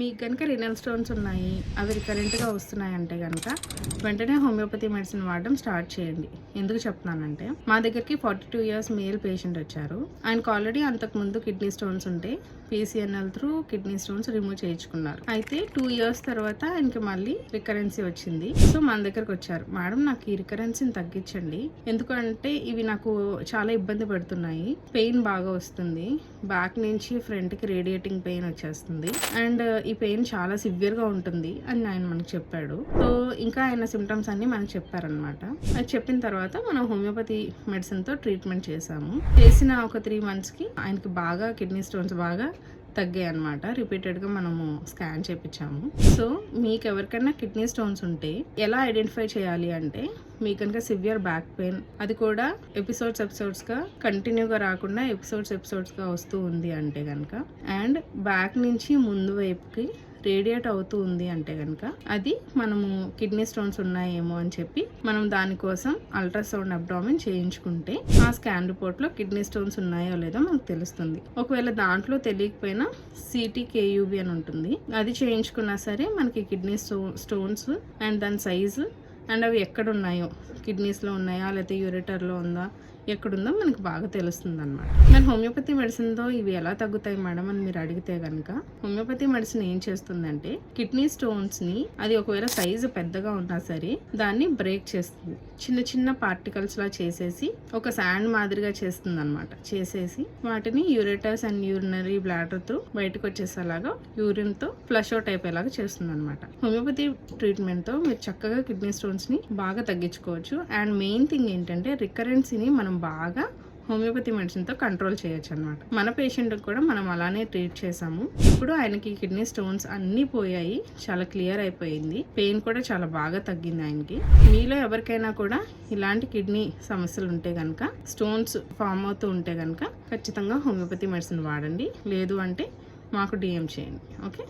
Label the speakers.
Speaker 1: మీకు కనుక renal stones ఉన్నాయి, అవి రికరెంట్గా వస్తున్నాయి అంటే కనుక వెంటనే హోమియోపతి మెడిసిన్ వాడడం స్టార్ట్ చేయండి. ఎందుకు చెప్తున్నానంటే, మా దగ్గరికి 42 ఇయర్స్ మేల్ పేషెంట్ వచ్చారు. ఆయనకు ఆల్రెడీ అంతకుముందు కిడ్నీ స్టోన్స్ ఉంటే PCNL through kidney stones remove చేయించుకున్నారు. అయితే 2 ఇయర్స్ తర్వాత ఆయనకి మళ్ళీ రికరెన్సీ వచ్చింది. సో మన దగ్గరకు వచ్చారు, మేడం నాకు ఈ రికరెన్సీని తగ్గించండి, ఎందుకంటే ఇవి నాకు చాలా ఇబ్బంది పడుతున్నాయి, పెయిన్ బాగా వస్తుంది, బ్యాక్ నుంచి ఫ్రంట్కి రేడియేటింగ్ పెయిన్ వచ్చేస్తుంది అండ్ ఈ పెయిన్ చాలా సివియర్గా ఉంటుంది అని ఆయన మనకు చెప్పాడు. సో ఇంకా ఆయన సిమ్టమ్స్ అన్ని మనకు చెప్పారనమాట. అది చెప్పిన తర్వాత మనం హోమియోపతి మెడిసిన్తో ట్రీట్మెంట్ చేసాము. చేసిన ఒక 3 monthsకి ఆయనకి బాగా కిడ్నీ స్టోన్స్ బాగా తగ్గాయి అనమాట. రిపీటెడ్గా మనము స్కాన్ చేయించాము. సో మీకు ఎవరికైనా కిడ్నీ స్టోన్స్ ఉంటే ఎలా ఐడెంటిఫై చేయాలి అంటే, మీకు కనుక సివియర్ బ్యాక్ పెయిన్, అది కూడా ఎపిసోడ్స్గా కంటిన్యూగా రాకుండా ఎపిసోడ్స్గా వస్తూ ఉంది అంటే కనుక, అండ్ బ్యాక్ నుంచి ముందు వైపుకి రేడియేట్ అవుతూ ఉంది అంటే కనుక, అది మనము కిడ్నీ స్టోన్స్ ఉన్నాయేమో అని చెప్పి మనం దానికోసం అల్ట్రాసౌండ్ అబ్డామిన్ చేయించుకుంటే ఆ స్కాన్ రిపోర్ట్లో కిడ్నీ స్టోన్స్ ఉన్నాయో లేదో మనకు తెలుస్తుంది. ఒకవేళ దాంట్లో తెలియకపోయినా CT KUB అని ఉంటుంది, అది చేయించుకున్నా సరే మనకి కిడ్నీ స్టోన్స్ అండ్ దాని సైజు అండ్ అవి ఎక్కడ ఉన్నాయో, కిడ్నీస్లో ఉన్నాయా లేకపోతే యూరిటర్లో ఉందా, ఎక్కడుందో మనకు బాగా తెలుస్తుంది అనమాట. మరి హోమియోపతి మెడిసిన్తో ఇవి ఎలా తగ్గుతాయి మేడం అని మీరు అడిగితే కనుక, హోమియోపతి మెడిసిన్ ఏం చేస్తుందంటే, కిడ్నీ స్టోన్స్ని అది ఒకవేళ సైజు పెద్దగా ఉన్నా సరే దాన్ని బ్రేక్ చేస్తుంది, చిన్న పార్టికల్స్లా చేసేసి ఒక శాండ్ మాదిరిగా చేస్తుంది అనమాట. చేసేసి వాటిని యూరేటర్స్ అండ్ యూరినరీ బ్లాడర్తో బయటకు వచ్చేసేలాగా యూరిన్తో ఫ్లష్ అవుట్ అయిపోయేలాగా చేస్తుంది అనమాట. హోమియోపతి ట్రీట్మెంట్తో మీరు చక్కగా కిడ్నీ స్టోన్స్ని బాగా తగ్గించుకోవచ్చు. అండ్ మెయిన్ థింగ్ ఏంటంటే, రికరెన్సీని మనం బాగా హోమియోపతి మెడిసిన్తో కంట్రోల్ చేయొచ్చు అనమాట. మన పేషెంట్కి కూడా మనం అలానే ట్రీట్ చేసాము. ఇప్పుడు ఆయనకి కిడ్నీ స్టోన్స్ అన్నీ పోయాయి, చాలా క్లియర్ అయిపోయింది, పెయిన్ కూడా చాలా బాగా తగ్గింది ఆయనకి. మీలో ఎవరికైనా కూడా ఇలాంటి కిడ్నీ సమస్యలు ఉంటే కనుక, స్టోన్స్ ఫామ్ అవుతూ ఉంటే కనుక ఖచ్చితంగా హోమియోపతి మెడిసిన్ వాడండి. లేదు అంటే మాకు DM చేయండి. ఓకే.